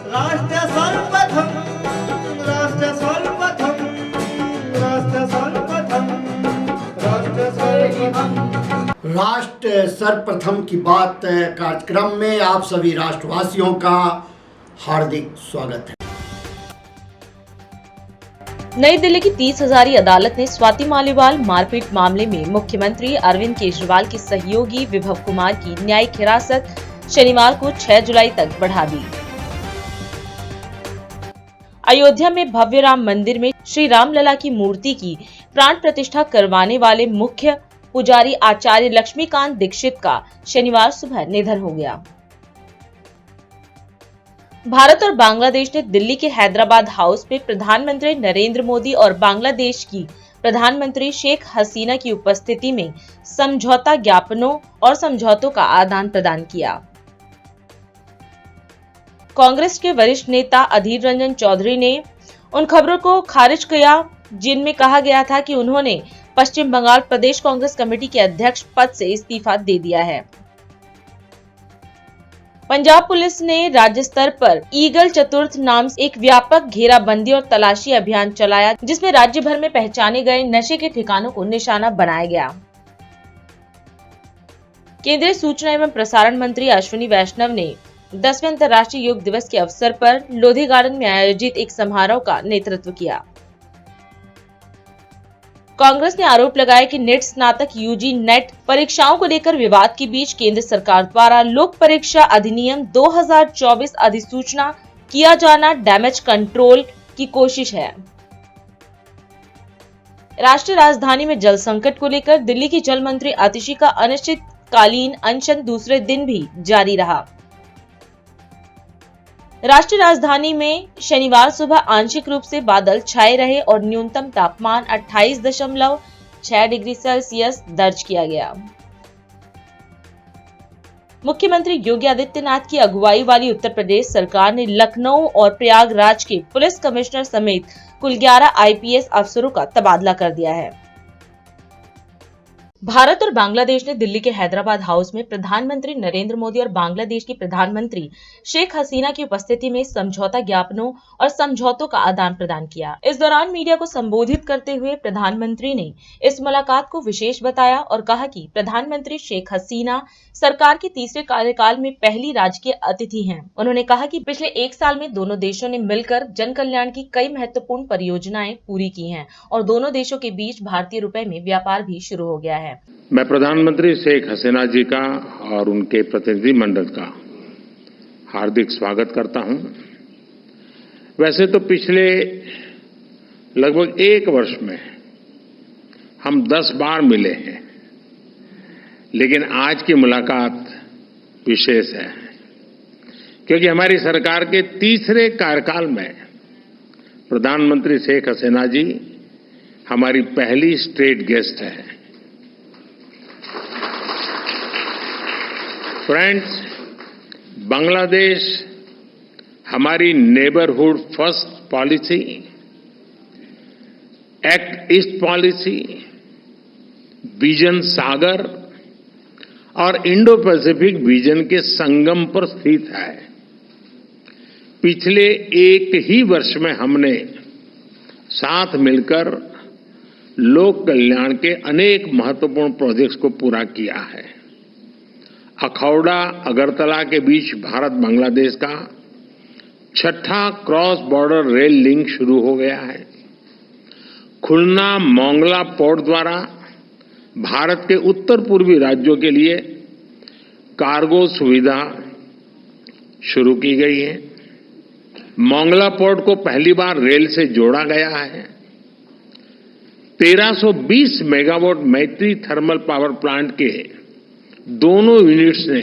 राष्ट्र सर्वप्रथम, राष्ट्र सर्वप्रथम, राष्ट्र सर्वप्रथम, राष्ट्र सर्वप्रथम। राष्ट्र सर्वप्रथम की बात कार्यक्रम में आप सभी राष्ट्रवासियों का हार्दिक स्वागत है। नई दिल्ली की 30 हजारी अदालत ने स्वाति मालीवाल मारपीट मामले में मुख्यमंत्री अरविंद केजरीवाल की सहयोगी विभव कुमार की न्यायिक हिरासत शनिवार को 6 जुलाई तक बढ़ा दी। अयोध्या में भव्य राम मंदिर में श्री रामलला की मूर्ति की प्राण प्रतिष्ठा करवाने वाले मुख्य पुजारी आचार्य लक्ष्मीकांत दीक्षित का शनिवार सुबह निधन हो गया। भारत और बांग्लादेश ने दिल्ली के हैदराबाद हाउस में प्रधानमंत्री नरेंद्र मोदी और बांग्लादेश की प्रधानमंत्री शेख हसीना की उपस्थिति में समझौता ज्ञापनों और समझौतों का आदान प्रदान किया। कांग्रेस के वरिष्ठ नेता अधीर रंजन चौधरी ने उन खबरों को खारिज किया जिनमें कहा गया था कि उन्होंने पश्चिम बंगाल प्रदेश कांग्रेस कमेटी के अध्यक्ष पद से इस्तीफा दे दिया है। पंजाब पुलिस ने राज्य स्तर पर ईगल चतुर्थ नाम से एक व्यापक घेराबंदी और तलाशी अभियान चलाया, जिसमें राज्य भर में पहचाने गए नशे के ठिकानों को निशाना बनाया गया। केंद्रीय सूचना एवं प्रसारण मंत्री अश्विनी वैष्णव ने 10वें अंतर्राष्ट्रीय योग दिवस के अवसर पर लोधी गार्डन में आयोजित एक समारोह का नेतृत्व किया। कांग्रेस ने आरोप लगाया कि नेट स्नातक यूजी नेट परीक्षाओं को लेकर विवाद के बीच केंद्र सरकार द्वारा लोक परीक्षा अधिनियम 2024 अधिसूचना किया जाना डैमेज कंट्रोल की कोशिश है। राष्ट्रीय राजधानी में जल संकट को लेकर दिल्ली की जल मंत्री आतिशी का अनिश्चितकालीन अनशन दूसरे दिन भी जारी रहा। राष्ट्रीय राजधानी में शनिवार सुबह आंशिक रूप से बादल छाए रहे और न्यूनतम तापमान 28.6 डिग्री सेल्सियस दर्ज किया गया। मुख्यमंत्री योगी आदित्यनाथ की अगुवाई वाली उत्तर प्रदेश सरकार ने लखनऊ और प्रयागराज के पुलिस कमिश्नर समेत कुल 11 आईपीएस अफसरों का तबादला कर दिया है। भारत और बांग्लादेश ने दिल्ली के हैदराबाद हाउस में प्रधानमंत्री नरेंद्र मोदी और बांग्लादेश की प्रधानमंत्री शेख हसीना की उपस्थिति में समझौता ज्ञापनों और समझौतों का आदान प्रदान किया। इस दौरान मीडिया को संबोधित करते हुए प्रधानमंत्री ने इस मुलाकात को विशेष बताया और कहा कि प्रधानमंत्री शेख हसीना सरकार के तीसरे कार्यकाल में पहली राजकीय अतिथि हैं। उन्होंने कहा कि पिछले 1 साल में दोनों देशों ने मिलकर जन कल्याण की कई महत्वपूर्ण परियोजनाएं पूरी की हैं और दोनों देशों के बीच भारतीय रुपए में व्यापार भी शुरू हो गया है। मैं प्रधानमंत्री शेख हसीना जी का और उनके प्रतिनिधि मंडल का हार्दिक स्वागत करता हूं। वैसे तो पिछले लगभग 1 वर्ष में हम 10 बार मिले हैं, लेकिन आज की मुलाकात विशेष है क्योंकि हमारी सरकार के तीसरे कार्यकाल में प्रधानमंत्री शेख हसीना जी हमारी पहली स्टेट गेस्ट है। फ्रेंड्स, बांग्लादेश हमारी neighbourhood first policy, act east policy, vision Sagar और इंडो पैसिफिक विजन के संगम पर स्थित है। पिछले 1 ही वर्ष में हमने साथ मिलकर लोक कल्याण के अनेक महत्वपूर्ण प्रोजेक्ट्स को पूरा किया है। अखौड़ा अगरतला के बीच भारत बांग्लादेश का 6ठा क्रॉस बॉर्डर रेल लिंक शुरू हो गया है। खुलना मोंगला पोर्ट द्वारा भारत के उत्तर पूर्वी राज्यों के लिए कार्गो सुविधा शुरू की गई है। मोंगला पोर्ट को पहली बार रेल से जोड़ा गया है। 1320 मेगावाट मैत्री थर्मल पावर प्लांट के दोनों यूनिट्स ने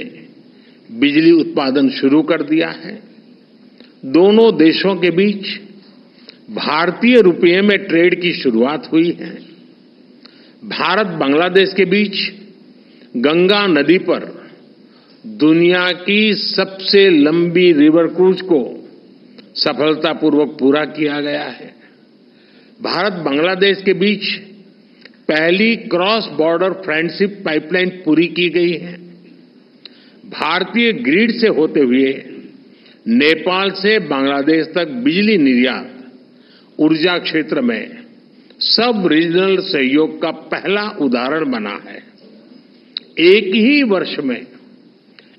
बिजली उत्पादन शुरू कर दिया है। दोनों देशों के बीच भारतीय रुपये में ट्रेड की शुरुआत हुई है। भारत बांग्लादेश के बीच गंगा नदी पर दुनिया की सबसे लंबी रिवर क्रूज को सफलतापूर्वक पूरा किया गया है। भारत बांग्लादेश के बीच पहली क्रॉस बॉर्डर फ्रेंडशिप पाइपलाइन पूरी की गई है। भारतीय ग्रिड से होते हुए नेपाल से बांग्लादेश तक बिजली निर्यात ऊर्जा क्षेत्र में सब रीजनल सहयोग का पहला उदाहरण बना है। एक ही वर्ष में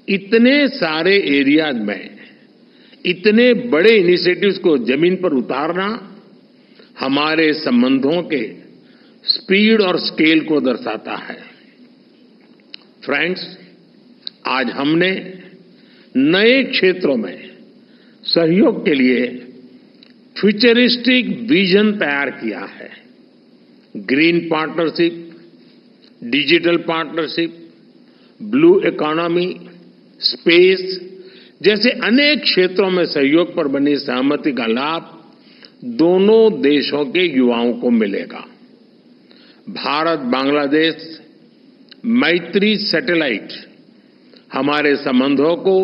इतने सारे एरियाज में इतने बड़े इनिशिएटिव्स को जमीन पर उतारना हमारे संबंधों के स्पीड और स्केल को दर्शाता है। फ्रेंड्स, आज हमने नए क्षेत्रों में सहयोग के लिए फ्यूचरिस्टिक विजन तैयार किया है। Green partnership, digital partnership, blue economy, space जैसे अनेक क्षेत्रों में सहयोग पर बनी सहमति का लाभ दोनों देशों के युवाओं को मिलेगा। भारत बांग्लादेश मैत्री सैटेलाइट हमारे संबंधों को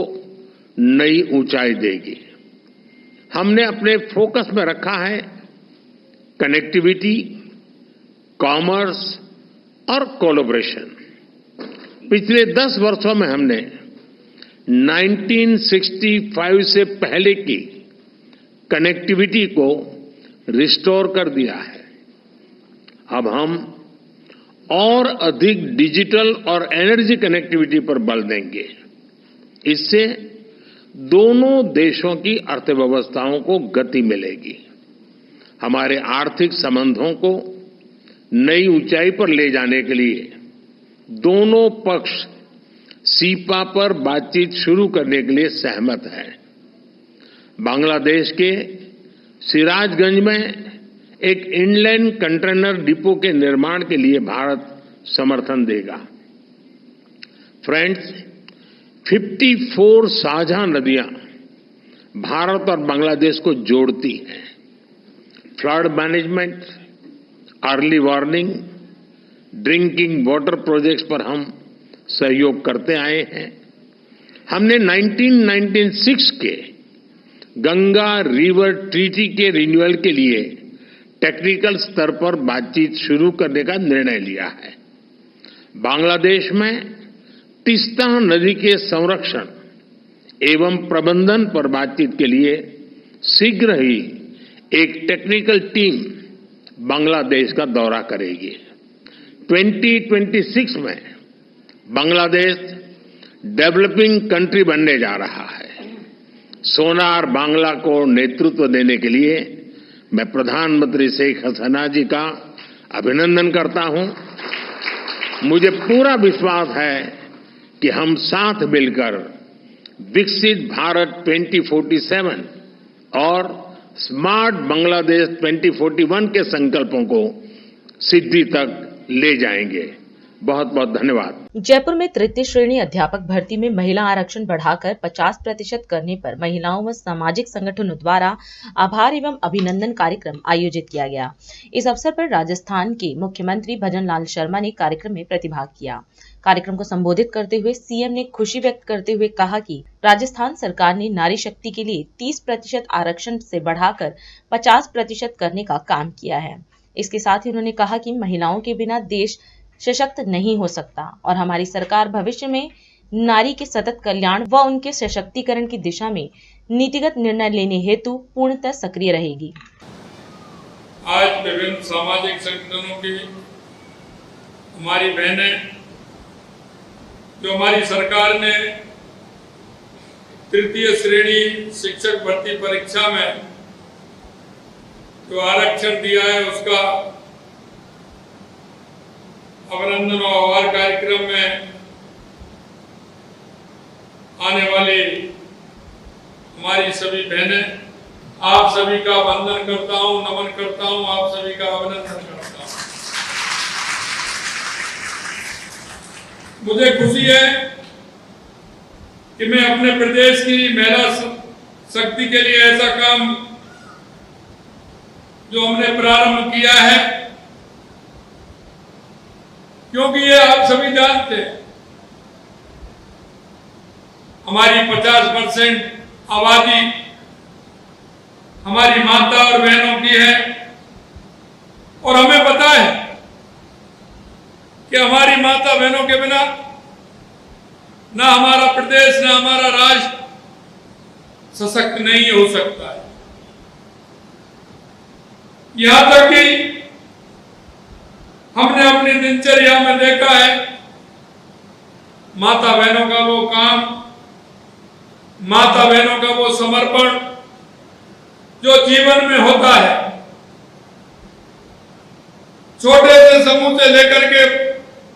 नई ऊंचाई देगी। हमने अपने फोकस में रखा है कनेक्टिविटी, कॉमर्स और कोलैबोरेशन। पिछले 10 वर्षों में हमने 1965 से पहले की कनेक्टिविटी को रिस्टोर कर दिया है। अब हम और अधिक डिजिटल और एनर्जी कनेक्टिविटी पर बल देंगे। इससे दोनों देशों की अर्थव्यवस्थाओं को गति मिलेगी। हमारे आर्थिक संबंधों को नई ऊंचाई पर ले जाने के लिए दोनों पक्ष सीपा पर बातचीत शुरू करने के लिए सहमत हैं। बांग्लादेश के सिराजगंज में एक इनलैंड कंटेनर डिपो के निर्माण के लिए भारत समर्थन देगा। फ्रेंड्स, 54 साझा नदियां भारत और बांग्लादेश को जोड़ती हैं। Flood management, early warning, drinking water projects पर हम सहयोग करते आए हैं। हमने 1996 के गंगा रिवर ट्रीटी के रिन्यूअल के लिए टेक्निकल स्तर पर बातचीत शुरू करने का निर्णय लिया है। बांग्लादेश में तीस्ता नदी के संरक्षण एवं प्रबंधन पर बातचीत के लिए शीघ्र ही एक टेक्निकल टीम बांग्लादेश का दौरा करेगी। 2026 में बांग्लादेश डेवलपिंग कंट्री बनने जा रहा है। सोनार बांग्ला को नेतृत्व देने के लिए मैं प्रधानमंत्री शेख हसीना जी का अभिनंदन करता हूं। मुझे पूरा विश्वास है कि हम साथ मिलकर विकसित भारत 2047 और स्मार्ट बांग्लादेश 2041 के संकल्पों को सिद्धि तक ले जाएंगे। बहुत बहुत धन्यवाद। जयपुर में तृतीय श्रेणी अध्यापक भर्ती में महिला आरक्षण बढ़ाकर 50% करने पर महिलाओं व सामाजिक संगठनों द्वारा आभार एवं अभिनंदन कार्यक्रम आयोजित किया गया। इस अवसर पर राजस्थान के मुख्यमंत्री भजन लाल शर्मा ने कार्यक्रम में प्रतिभाग किया। कार्यक्रम को संबोधित करते हुए सीएम ने खुशी व्यक्त करते हुए कहा कि राजस्थान सरकार ने नारी शक्ति के लिए 30% आरक्षण से बढ़ाकर 50% करने का काम किया है। इसके साथ ही उन्होंने कहा कि महिलाओं के बिना देश सशक्त नहीं हो सकता और हमारी सरकार भविष्य में नारी के सतत कल्याण व उनके सशक्तिकरण की दिशा में नीतिगत निर्णय लेने हेतु पूर्णतः सक्रिय रहेगी। आज विभिन्न सामाजिक संगठनों की हमारी बहनें जो हमारी सरकार ने तृतीय श्रेणी शिक्षक भर्ती परीक्षा में जो आरक्षण दिया है उसका अभिनंदन और आभार कार्यक्रम में आने वाली हमारी सभी बहनें, आप सभी का वंदन करता हूं, नमन करता हूं, आप सभी का अभिनंदन करता हूं। मुझे खुशी है कि मैं अपने प्रदेश की महिला शक्ति के लिए ऐसा काम जो हमने प्रारंभ किया है, क्योंकि ये आप सभी जानते हैं हमारी 50% आबादी हमारी माता और बहनों की है और हमें पता है कि हमारी माता बहनों के बिना ना हमारा प्रदेश ना हमारा राज्य सशक्त नहीं हो सकता है। यहां तक कि हमने अपनी दिनचर्या में देखा है, माता बहनों का वो काम, माता बहनों का वो समर्पण जो जीवन में होता है, छोटे से समूह से लेकर के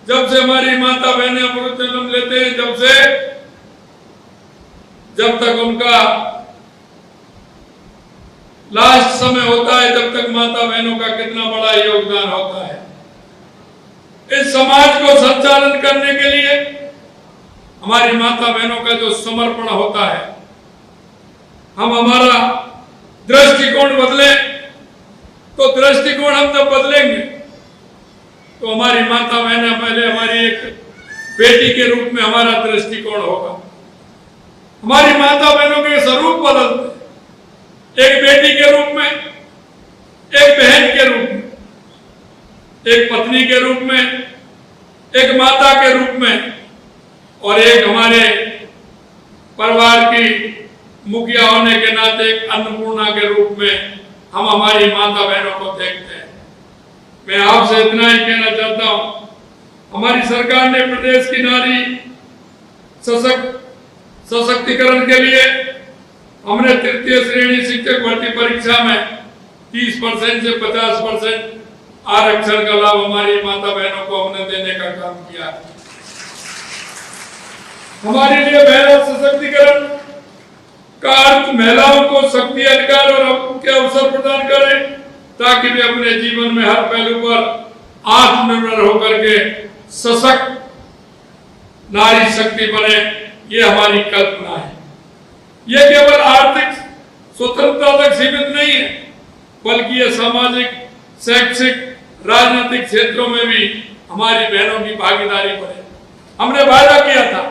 जब से हमारी माता बहनें अमृत जन्म लेते हैं, जब तक उनका लास्ट समय होता है, जब तक माता बहनों का कितना बड़ा योगदान होता है। इस समाज को संचालन करने के लिए हमारी माता बहनों का जो समर्पण होता है, हम हमारा दृष्टिकोण बदले, तो दृष्टिकोण हम जब बदलेंगे तो हमारी माता बहनें पहले हमारी एक बेटी के रूप में हमारा दृष्टिकोण होगा। हमारी माता बहनों के स्वरूप बदलते, एक बेटी के रूप में, एक बहन के रूप में, एक पत्नी के रूप में, एक माता के रूप में, और एक हमारे परिवार की मुखिया होने के नाते एक अन्नपूर्णा के रूप में हम हमारी माता बहनों को देखते हैं। मैं आपसे इतना ही कहना चाहता हूं, हमारी सरकार ने प्रदेश की नारी सशक्तिकरण के लिए हमने तृतीय श्रेणी शिक्षक भर्ती परीक्षा में 30% से 50% आरक्षण का लाभ हमारी माता बहनों को हमने देने का काम किया। हमारे लिए महिला सशक्तिकरण का अर्थ महिलाओं को शक्ति, अधिकार और के अवसर प्रदान करें, ताकि वे अपने जीवन में हर पहलू पर आत्मनिर्भर होकर के सशक्त नारी शक्ति बने। ये हमारी कल्पना है। ये केवल आर्थिक स्वतंत्रता तक सीमित नहीं है, बल्कि ये सामाजिक, शैक्षिक, राजनीतिक क्षेत्रों में भी हमारी बहनों की भागीदारी बढ़े। हमने वादा किया था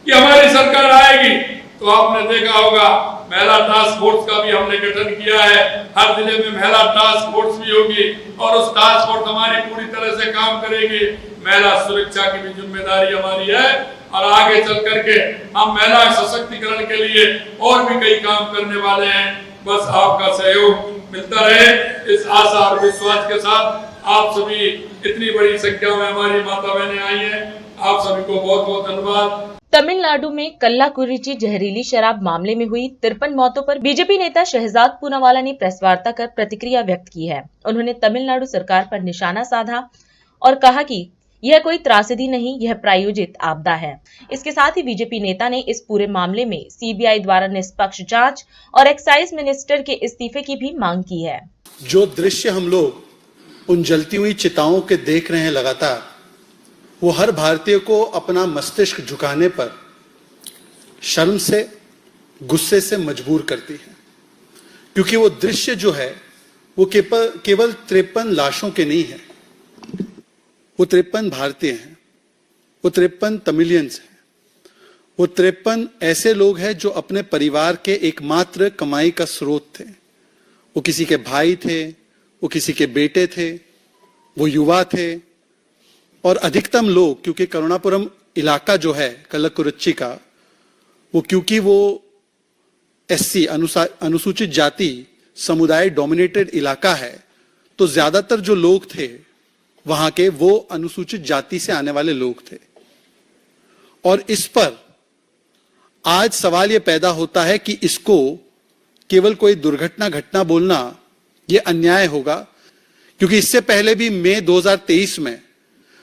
कि हमारी सरकार आएगी तो आपने देखा होगा महिला टास्क फोर्स का भी हमने गठन किया है। हर जिले में महिला टास्क फोर्स भी होगी और उस टास्क फोर्स हमारी पूरी तरह से काम करेगी। महिला सुरक्षा की भी जिम्मेदारी हमारी है और आगे चल करके हम महिला सशक्तिकरण के लिए और भी कई काम करने वाले हैं। बस आपका सहयोग मिलता रहे, इस आशा और विश्वास के साथ आप सभी इतनी बड़ी संख्या में हमारी माता बहनें आई हैं, आप सभी को बहुत बहुत धन्यवाद। तमिलनाडु में कल्लाकुरिची जहरीली शराब मामले में हुई 53 मौतों पर बीजेपी नेता शहजाद पूनावाला ने प्रेस वार्ता कर प्रतिक्रिया व्यक्त की है। उन्होंने तमिलनाडु सरकार पर निशाना साधा और कहा कि यह कोई त्रासदी नहीं, यह प्रायोजित आपदा है। इसके साथ ही बीजेपी नेता ने इस पूरे मामले में सीबीआई द्वारा निष्पक्ष जांच और एक्साइज मिनिस्टर के इस्तीफे की भी मांग की है। जो दृश्य हम लोग उन जलती हुई चिताओं के देख रहे हैं लगातार, वो हर भारतीय को अपना मस्तिष्क झुकाने पर शर्म से, गुस्से से मजबूर करती है, क्योंकि वो दृश्य जो है वो केवल 53 लाशों के नहीं है, वो 53 भारतीय हैं, वो 53 तमिलियंस हैं, वो 53 ऐसे लोग हैं जो अपने परिवार के एकमात्र कमाई का स्रोत थे। वो किसी के भाई थे, वो किसी के बेटे थे, वो युवा थे, और अधिकतम लोग, क्योंकि करुणापुरम इलाका जो है कल्लाकुरिची का, वो क्योंकि वो एससी अनुसूचित जाति समुदाय डोमिनेटेड इलाका है, तो ज्यादातर जो लोग थे वहां के वो अनुसूचित जाति से आने वाले लोग थे। और इस पर आज सवाल यह पैदा होता है कि इसको केवल कोई दुर्घटना घटना बोलना यह अन्याय होगा, क्योंकि इससे पहले भी मई 2023 में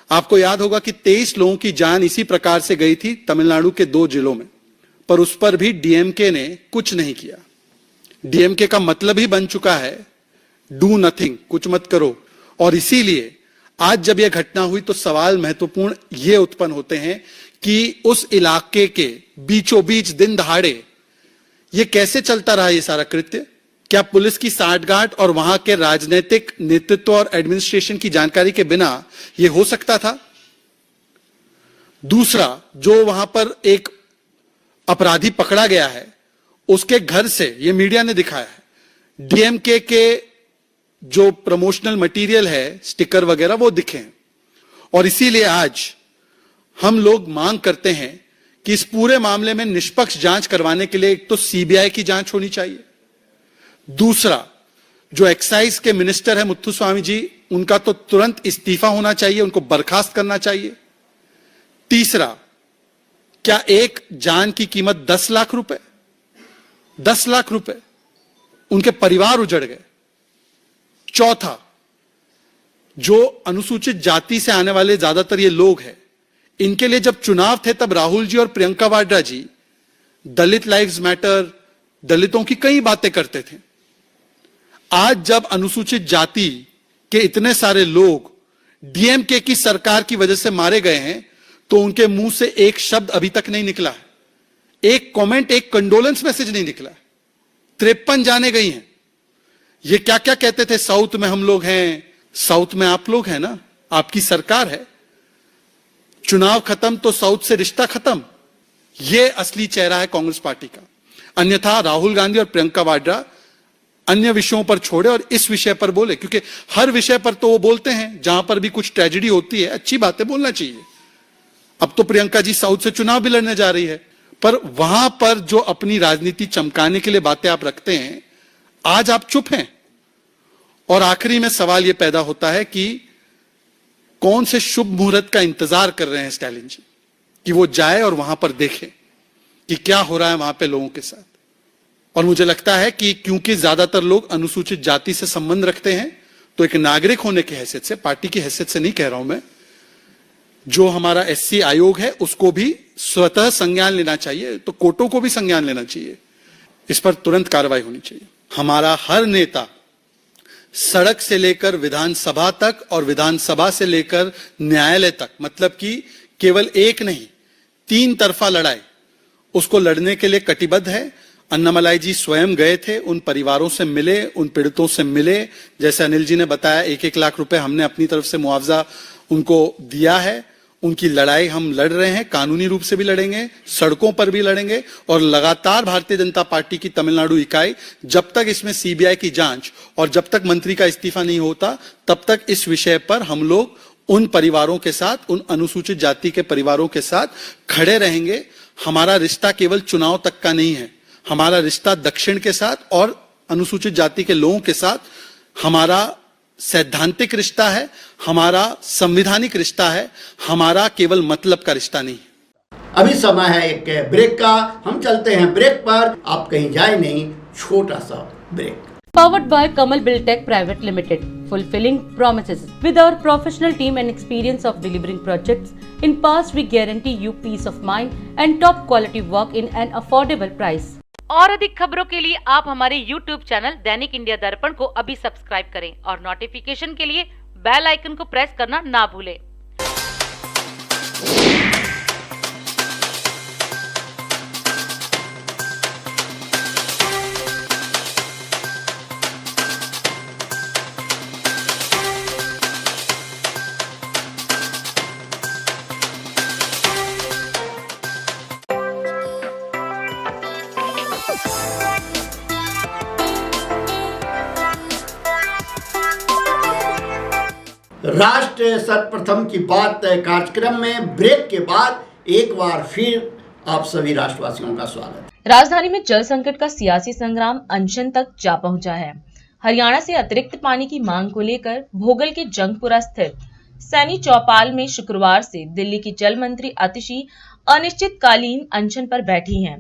आपको याद होगा कि 23 लोगों की जान इसी प्रकार से गई थी तमिलनाडु के 2 जिलों में, पर उस पर भी डीएमके ने कुछ नहीं किया। डीएमके का मतलब ही बन चुका है डू नथिंग, कुछ मत करो। और इसीलिए आज जब यह घटना हुई तो सवाल महत्वपूर्ण ये उत्पन्न होते हैं कि उस इलाके के बीचों बीच दिन दहाड़े ये कैसे चलता रहा ये सारा कृत्य? क्या पुलिस की साठगांठ और वहां के राजनीतिक नेतृत्व और एडमिनिस्ट्रेशन की जानकारी के बिना यह हो सकता था? दूसरा, जो वहां पर एक अपराधी पकड़ा गया है, उसके घर से, यह मीडिया ने दिखाया है, डीएमके के जो प्रमोशनल मटेरियल है, स्टिकर वगैरह, वो दिखे। और इसीलिए आज हम लोग मांग करते हैं कि इस पूरे मामले में निष्पक्ष जांच करवाने के लिए एक तो सीबीआई की जांच होनी चाहिए, दूसरा जो एक्साइज के मिनिस्टर है मुत्थुस्वामी जी, उनका तो तुरंत इस्तीफा होना चाहिए, उनको बर्खास्त करना चाहिए। तीसरा, क्या एक जान की कीमत 10 लाख रुपए, 10 लाख रुपए, उनके परिवार उजड़ गए। चौथा, जो अनुसूचित जाति से आने वाले ज्यादातर ये लोग हैं, इनके लिए जब चुनाव थे तब राहुल जी और प्रियंका वाड्रा जी दलित लाइव्स मैटर, दलितों की कई बातें करते थे। आज जब अनुसूचित जाति के इतने सारे लोग डीएमके की सरकार की वजह से मारे गए हैं, तो उनके मुंह से एक शब्द अभी तक नहीं निकला है, एक कमेंट, एक कंडोलेंस मैसेज नहीं निकला है। 53 जाने गई हैं। ये क्या क्या कहते थे, साउथ में हम लोग हैं, साउथ में आप लोग हैं ना, आपकी सरकार है, चुनाव खत्म तो साउथ से रिश्ता खत्म। यह असली चेहरा है कांग्रेस पार्टी का। अन्यथा राहुल गांधी और प्रियंका वाड्रा अन्य विषयों पर छोड़े और इस विषय पर बोले, क्योंकि हर विषय पर तो वो बोलते हैं, जहां पर भी कुछ ट्रेजेडी होती है अच्छी बातें बोलना चाहिए। अब तो प्रियंका जी साउथ से चुनाव भी लड़ने जा रही है, पर वहां पर जो अपनी राजनीति चमकाने के लिए बातें आप रखते हैं, आज आप चुप हैं। और आखिरी में सवाल यह पैदा होता है कि कौन से शुभ मुहूर्त का इंतजार कर रहे हैं स्टैलिन जी, कि वो जाए और वहां पर देखे कि क्या हो रहा है वहां पे लोगों के साथ। और मुझे लगता है कि क्योंकि ज्यादातर लोग अनुसूचित जाति से संबंध रखते हैं, तो एक नागरिक होने की हैसियत से, पार्टी की हैसियत से नहीं कह रहा हूं मैं, जो हमारा एससी आयोग है उसको भी स्वतः संज्ञान लेना चाहिए, तो कोर्टों को भी संज्ञान लेना चाहिए, इस पर तुरंत कार्रवाई होनी चाहिए। हमारा हर नेता सड़क से लेकर विधानसभा तक और विधानसभा से लेकर न्यायालय तक, मतलब कि केवल एक नहीं 3 तरफा लड़ाई, उसको लड़ने के लिए कटिबद्ध है। अन्नामलाई जी स्वयं गए थे, उन परिवारों से मिले, उन पीड़ितों से मिले। जैसे अनिल जी ने बताया, 1-1 लाख रुपए हमने अपनी तरफ से मुआवजा उनको दिया है। उनकी लड़ाई हम लड़ रहे हैं, कानूनी रूप से भी लड़ेंगे, सड़कों पर भी लड़ेंगे, और लगातार भारतीय जनता पार्टी की तमिलनाडु इकाई जब तक इसमें सीबीआई की जांच और जब तक मंत्री का इस्तीफा नहीं होता, तब तक इस विषय पर हम लोग उन परिवारों के साथ, उन अनुसूचित जाति के परिवारों के साथ खड़े रहेंगे। हमारा रिश्ता केवल चुनाव तक का नहीं है, हमारा रिश्ता दक्षिण के साथ और अनुसूचित जाति के लोगों के साथ हमारा सैद्धांतिक रिश्ता है, हमारा संवैधानिक रिश्ता है, हमारा केवल मतलब का रिश्ता नहीं है। अभी समय है एक ब्रेक का, हम चलते हैं ब्रेक पर, आप कहीं जाए नहीं, छोटा सा break. Powered by Kamal Buildtech Private Limited, fulfilling promises. With our professional team and experience of delivering projects, in past we guarantee you peace of mind and top quality work in an affordable price. और अधिक खबरों के लिए आप हमारे YouTube channel दैनिक India दर्पण को अभी सब्सक्राइब करें और नोटिफिकेशन के लिए बेल आइकन को प्रेस करना ना भूलें। राष्ट्र सर्वप्रथम की बात कार्यक्रम में ब्रेक के बाद एक बार फिर आप सभी राष्ट्रवासियों का स्वागत है। राजधानी में जल संकट का सियासी संग्राम अनशन तक जा पहुंचा है। हरियाणा से अतिरिक्त पानी की मांग को लेकर भोगल के जंगपुरा स्थित सैनी चौपाल में शुक्रवार से दिल्ली की जल मंत्री आतिशी अनिश्चितकालीन अनशन पर बैठी हैं।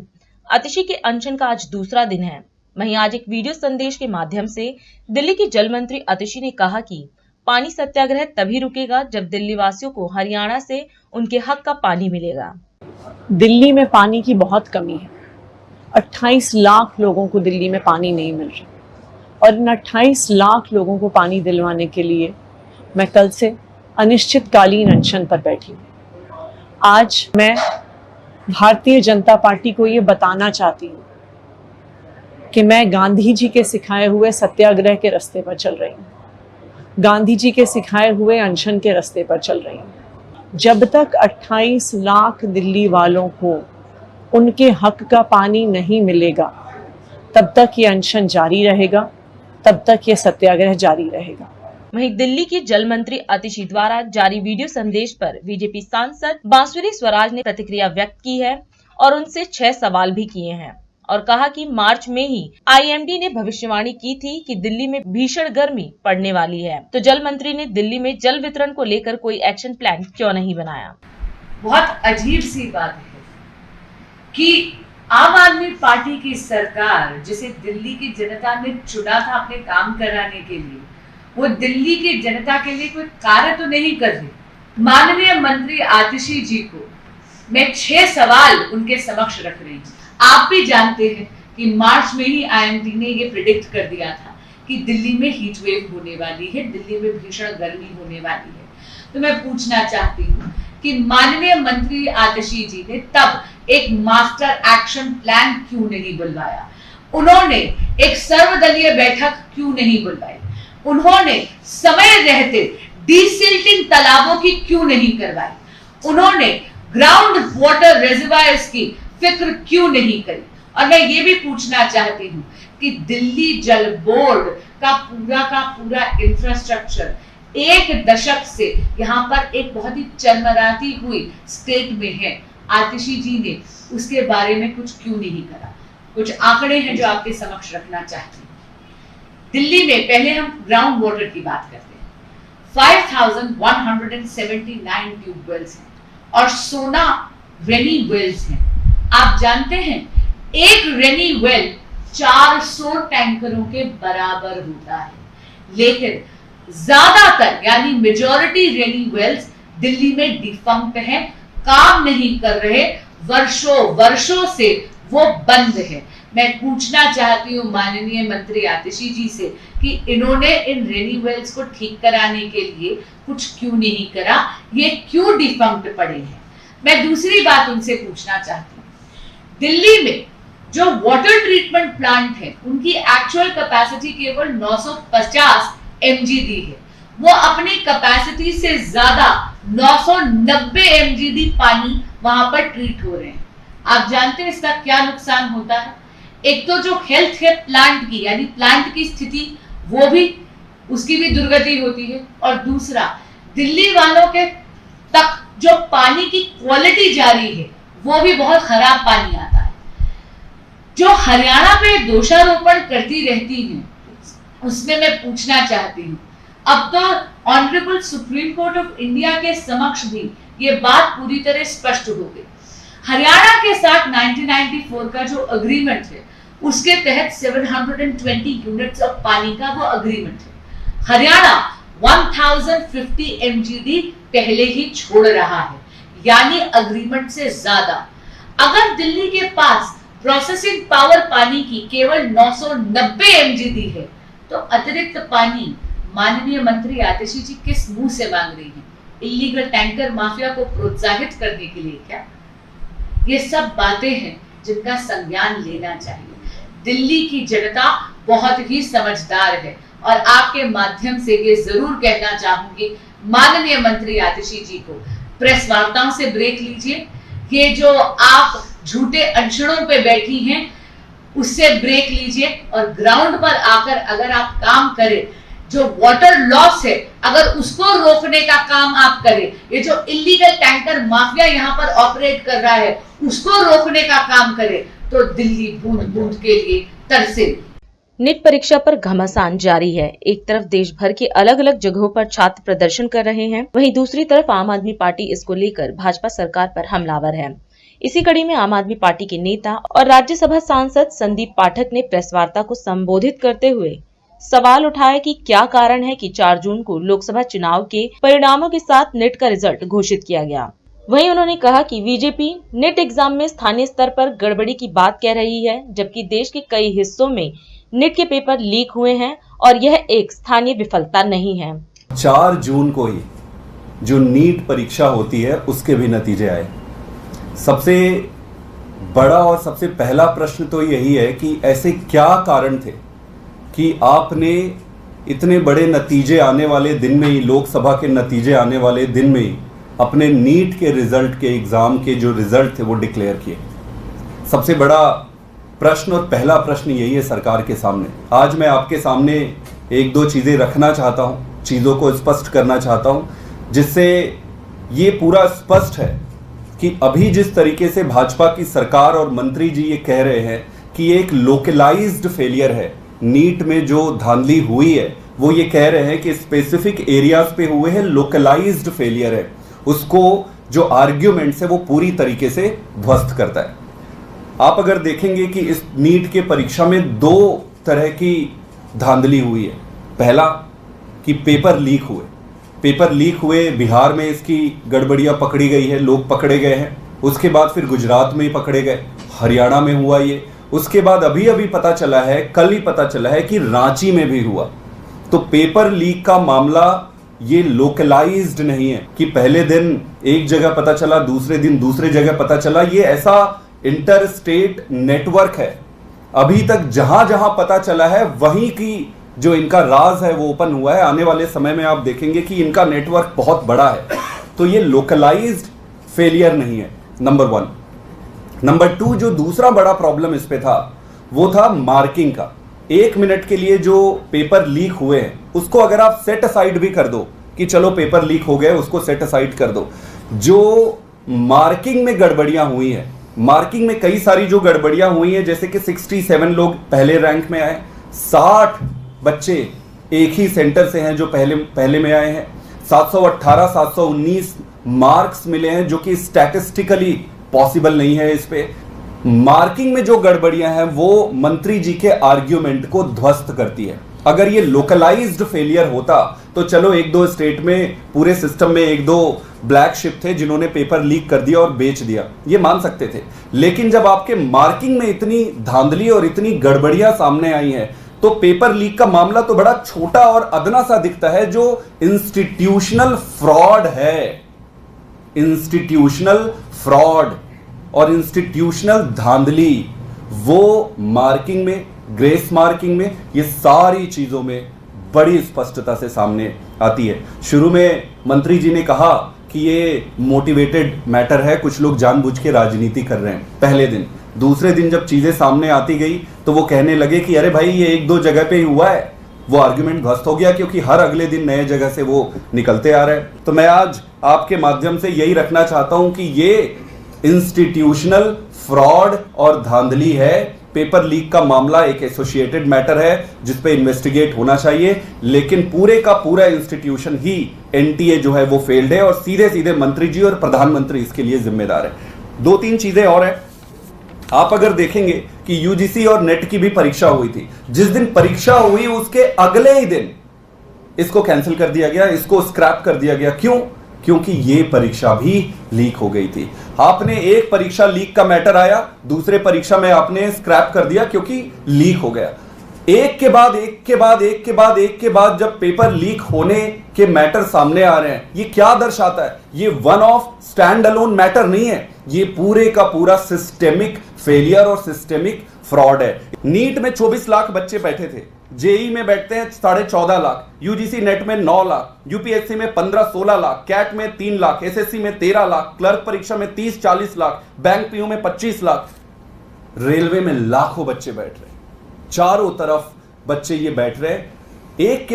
आतिशी के अनशन का आज दूसरा दिन है। वहीं आज एक वीडियो संदेश के माध्यम से दिल्ली की जल मंत्री आतिशी ने कहा कि पानी सत्याग्रह तभी रुकेगा जब दिल्ली वासियों को हरियाणा से उनके हक का पानी मिलेगा। दिल्ली में पानी की बहुत कमी है। 28 लाख लोगों को दिल्ली में पानी नहीं मिल रहा और इन 28 लाख लोगों को पानी दिलवाने के लिए मैं कल से अनिश्चितकालीन अनशन पर बैठी हूँ। आज मैं भारतीय जनता पार्टी को ये बताना चाहती हूँ कि मैं गांधी जी के सिखाए हुए सत्याग्रह के रास्ते पर चल रही हूँ, गांधी जी के सिखाए हुए अनशन के रास्ते पर चल रही हूँ। जब तक 28 लाख दिल्ली वालों को उनके हक का पानी नहीं मिलेगा, तब तक ये अनशन जारी रहेगा, तब तक ये सत्याग्रह जारी रहेगा। वहीं दिल्ली की जल मंत्री आतिशी द्वारा जारी वीडियो संदेश पर बीजेपी सांसद बांसुरी स्वराज ने प्रतिक्रिया व्यक्त की है। और उनसे 6 सवाल भी किए हैं और कहा कि मार्च में ही आईएमडी ने भविष्यवाणी की थी कि दिल्ली में भीषण गर्मी पड़ने वाली है, तो जल मंत्री ने दिल्ली में जल वितरण को लेकर कोई एक्शन प्लान क्यों नहीं बनाया। बहुत अजीब सी बात है कि आम आदमी पार्टी की सरकार, जिसे दिल्ली की जनता ने चुना था अपने काम कराने के लिए, वो दिल्ली की जनता के लिए कोई कार्य तो नहीं कर रही। माननीय मंत्री आतिशी जी को मैं 6 सवाल उनके समक्ष रख रही हूँ। आप भी जानते हैं कि मार्च में ही आईएमडी ने ये प्रिडिक्ट कर दिया था कि दिल्ली में हीट वेव होने वाली है, दिल्ली में भीषण गर्मी होने वाली है। तो मैं पूछना चाहती हूँ कि माननीय मंत्री आतिशी जी ने तब एक मास्टर एक्शन प्लान क्यों नहीं बुलवाया? उन्होंने एक सर्वदलीय बैठक क्यों नहीं बुलवाई? उन्होंने समय रहते डीसिल्टिंग तालाबों की क्यों नहीं करवाई? उन्होंने ग्राउंड वाटर रिजर्वायर्स की फिक्र क्यों नहीं करी? और मैं ये भी पूछना चाहती हूँ कि दिल्ली जल बोर्ड का पूरा इंफ्रास्ट्रक्चर 1 दशक से यहाँ पर एक बहुत ही चरमराती हुई स्टेट में है। आतिशी जी ने उसके बारे में कुछ क्यों नहीं करा? कुछ आंकड़े हैं जो आपके समक्ष रखना चाहती हूँ। दिल्ली में पहले हम ग्राउंड वाटर की बात करते हैं। 5179 ट्यूबवेल्स हैं और 16 रेनी वेल्स हैं। आप जानते हैं एक रेनी वेल 400 टैंकरों के बराबर होता है, लेकिन ज्यादातर यानी मेजॉरिटी रेनी वेल्स दिल्ली में डिफंक्ट हैं, काम नहीं कर रहे, वर्षों से वो बंद है। मैं पूछना चाहती हूँ माननीय मंत्री आतिशी जी से कि इन्होंने इन रेनी वेल्स को ठीक कराने के लिए कुछ क्यों नहीं करा, ये क्यों डिफंक्ट पड़े हैं। मैं दूसरी बात उनसे पूछना चाहती हूँ, दिल्ली में जो वाटर ट्रीटमेंट प्लांट है उनकी एक्चुअल कैपेसिटी केवल 950 MGD है, वो अपनी कैपेसिटी से ज्यादा 990 MGD पानी वहां पर ट्रीट हो रहे हैं। आप जानते हैं इसका क्या नुकसान होता है? एक तो जो हेल्थ है प्लांट की, यानी प्लांट की स्थिति वो भी, उसकी भी दुर्गति होती है, और दूसरा दिल्ली वालों के तक जो पानी की क्वालिटी जा रही है वो भी बहुत खराब पानी आता है। जो हरियाणा पे दोषारोपण करती रहती है उसमें मैं पूछना चाहती हूँ, अब तो honourable supreme court of India के समक्ष भी ये बात पूरी तरह स्पष्ट हो गई। हरियाणा के साथ 1994 का जो अग्रीमेंट है उसके तहत 720 यूनिट्स ऑफ पानी का वो अग्रीमेंट है। हरियाणा 1050 MGD पहले ही छोड़ रहा है, यानी अग्रीमेंट से ज्यादा। अगर दिल्ली के पास प्रोसेसिंग पावर पानी की केवल 990 MGD है तो अतिरिक्त पानी माननीय मंत्री आतिशी जी किस मुंह से मांग रही हैं? इलीगल टैंकर माफिया को प्रोत्साहित करने के लिए क्या? ये सब बातें हैं जिनका संज्ञान लेना चाहिए। दिल्ली की जनता बहुत ही समझदार है और आपके माध्यम से ये जरूर कहना चाहूंगी माननीय मंत्री आतिशी जी को, प्रेस वार्ताओं से ब्रेक लीजिए। ये जो आप झूठे अनशनों पे बैठी हैं उससे ब्रेक लीजिए और ग्राउंड पर आकर अगर आप काम करें, जो वाटर लॉस है अगर उसको रोकने का काम आप करें, ये जो इलीगल टैंकर माफिया यहाँ पर ऑपरेट कर रहा है उसको रोकने का काम करें, तो दिल्ली बूंद बूंद के लिए तरसे। नीट परीक्षा पर घमासान जारी है। एक तरफ देश भर के अलग अलग जगहों पर छात्र प्रदर्शन कर रहे हैं, वहीं दूसरी तरफ आम आदमी पार्टी इसको लेकर भाजपा सरकार पर हमलावर है। इसी कड़ी में आम आदमी पार्टी के नेता और राज्यसभा सांसद संदीप पाठक ने प्रेस वार्ता को संबोधित करते हुए सवाल उठाया कि क्या कारण है कि 4 जून को लोकसभा चुनाव के परिणामों के साथ नीट का रिजल्ट घोषित किया गया। वहीं उन्होंने कहा कि बीजेपी नीट एग्जाम में स्थानीय स्तर पर गड़बड़ी की बात कह रही है, जबकि देश के कई हिस्सों में नीट के पेपर लीक हुए हैं और यह एक स्थानीय विफलता नहीं है। 4 जून को ही जो नीट परीक्षा होती है उसके भी नतीजे आए। सबसे बड़ा और सबसे पहला प्रश्न तो यही है कि ऐसे क्या कारण थे कि आपने इतने बड़े नतीजे आने वाले दिन में ही, लोकसभा के नतीजे आने वाले दिन में ही अपने नीट के रिजल्ट के एग्ज़ाम के जो रिजल्ट थे वो डिक्लेयर किए। सबसे बड़ा प्रश्न और पहला प्रश्न यही है सरकार के सामने। आज मैं आपके सामने 1-2 चीज़ें रखना चाहता हूँ, चीज़ों को स्पष्ट करना चाहता हूँ, जिससे ये पूरा स्पष्ट है कि अभी जिस तरीके से भाजपा की सरकार और मंत्री जी ये कह रहे हैं कि एक लोकलाइज्ड फेलियर है, नीट में जो धांधली हुई है वो ये कह रहे हैं कि स्पेसिफिक एरियाज पे हुए हैं, लोकलाइज्ड फेलियर है, उसको जो आर्ग्यूमेंट्स है वो पूरी तरीके से ध्वस्त करता है। आप अगर देखेंगे कि इस नीट के परीक्षा में दो तरह की धांधली हुई है। पहला कि पेपर लीक हुए, बिहार में इसकी गड़बड़ियां पकड़ी गई है, लोग पकड़े गए हैं। उसके बाद फिर गुजरात में ही पकड़े गए, हरियाणा में हुआ ये। उसके बाद अभी पता चला है, कल ही पता चला है कि रांची में भी हुआ। तो पेपर लीक का मामला ये लोकलाइज्ड नहीं है कि पहले दिन एक जगह पता चला, दूसरे दिन दूसरे जगह पता चला। ये ऐसा इंटर स्टेट नेटवर्क है। अभी तक जहां जहां पता चला है वहीं की जो इनका राज है वो ओपन हुआ है। आने वाले समय में आप देखेंगे कि इनका नेटवर्क बहुत बड़ा है। तो ये लोकलाइज्ड फेलियर नहीं है, नंबर 1। नंबर 2, जो दूसरा बड़ा प्रॉब्लम इस पे था वो था मार्किंग का। 1 मिनट के लिए जो पेपर लीक हुए हैं उसको अगर आप सेट असाइड भी कर दो कि चलो पेपर लीक हो गए, उसको सेट असाइड कर दो। जो मार्किंग में गड़बड़ियां हुई हैं, मार्किंग में कई सारी जो गड़बड़ियां हुई हैं, जैसे कि 67 लोग पहले रैंक में आए, 60 बच्चे एक ही सेंटर से हैं जो पहले में आए हैं, 718 719 मार्क्स मिले हैं जो कि स्टैटिस्टिकली पॉसिबल नहीं है। इस पे मार्किंग में जो गड़बड़ियां हैं वो मंत्री जी के आर्ग्यूमेंट को ध्वस्त करती है। अगर ये लोकलाइज्ड फेलियर होता तो चलो 1-2 स्टेट में, पूरे सिस्टम में 1-2 ब्लैक शिप थे जिन्होंने पेपर लीक कर दिया और बेच दिया, ये मान सकते थे। लेकिन जब आपके मार्किंग में इतनी धांधली और इतनी गड़बड़ियां सामने आई हैं तो पेपर लीक का मामला तो बड़ा छोटा और अदना सा दिखता है। जो इंस्टीट्यूशनल फ्रॉड है, इंस्टीट्यूशनल फ्रॉड और इंस्टीट्यूशनल धांधली, वो मार्किंग में, ग्रेस मार्किंग में, ये सारी चीजों में बड़ी स्पष्टता से सामने आती है। शुरू में मंत्री जी ने कहा कि ये मोटिवेटेड मैटर है, कुछ लोग जानबूझ के राजनीति कर रहे हैं पहले दिन। दूसरे दिन जब चीजें सामने आती गई तो वो कहने लगे कि अरे भाई ये 1-2 जगह पे ही हुआ है। वो आर्गुमेंट ध्वस्त हो गया क्योंकि हर अगले दिन नए जगह से वो निकलते आ रहे हैं। तो मैं आज आपके माध्यम से यही रखना चाहता हूं कि ये इंस्टीट्यूशनल फ्रॉड और धांधली है। पेपर लीक का मामला एक एसोसिएटेड मैटर है जिस पे इन्वेस्टिगेट होना चाहिए, लेकिन पूरे का पूरा इंस्टीट्यूशन ही, एनटीए जो है वो फेल्ड है और सीधे सीधे मंत्री जी और प्रधानमंत्री इसके लिए जिम्मेदार है। 2-3 चीजें और है। आप अगर देखेंगे कि यूजीसी और नेट की भी परीक्षा हुई थी, जिस दिन परीक्षा हुई उसके अगले ही दिन इसको कैंसिल कर दिया गया, इसको स्क्रैप कर दिया गया। क्यों? क्योंकि ये परीक्षा भी लीक हो गई थी। आपने एक परीक्षा लीक का मैटर आया, दूसरे परीक्षा में आपने स्क्रैप कर दिया क्योंकि लीक हो गया। एक के बाद जब पेपर लीक होने के मैटर सामने आ रहे हैं, ये क्या दर्शाता है? ये one of stand alone matter नहीं है, ये पूरे का पूरा सिस्टेमिक फेलियर और सिस्टेमिक फ्रॉड है। नीट में 24 लाख बच्चे बैठे थे, जेई में बैठते हैं 14.5 लाख, यूजीसी नेट में 9 लाख, यूपीएससी में 15-16 लाख, कैट में 3 लाख, एसएससी में 13 लाख, क्लर्क परीक्षा में 30-40 लाख, बैंक पीयू में 25 लाख, रेलवे में लाखों बच्चे बैठ रहे हैं। चारों तरफ बच्चे ये बैठ रहे हैं, एक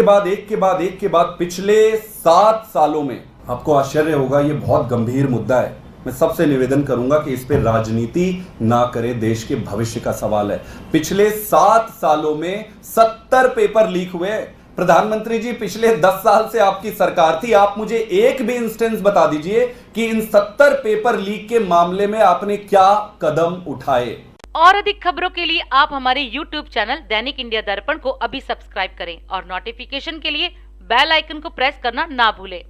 के बाद पिछले 7 सालों में। आपको आश्चर्य होगा, ये बहुत गंभीर मुद्दा है। मैं सबसे निवेदन करूंगा कि इस पे राजनीति ना करें, देश के भविष्य का सवाल है। पिछले 7 सालों में 70 पेपर लीक हुए। प्रधानमंत्री जी, पिछले 10 साल से आपकी सरकार थी, आप मुझे एक भी इंस्टेंस बता दीजिए कि इन 70 पेपर लीक के मामले में आपने क्या कदम उठाए। और अधिक खबरों के लिए आप हमारे YouTube चैनल दैनिक इंडिया दर्पण को अभी सब्सक्राइब करें और नोटिफिकेशन के लिए बेल आइकन को प्रेस करना ना भूलें।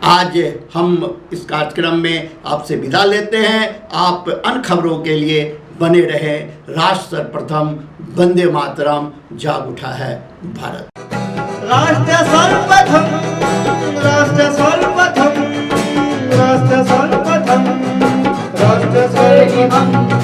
आज हम इस कार्यक्रम में आपसे विदा लेते हैं। आप अन्य खबरों के लिए बने रहे। राष्ट्र सर्वप्रथम, वंदे मातरम, जाग उठा है भारत। राष्ट्र सर्वप्रथम राष्ट्र सर्वप्रथम राष्ट्र सर्वप्रथम राष्ट्र सर्वप्रथम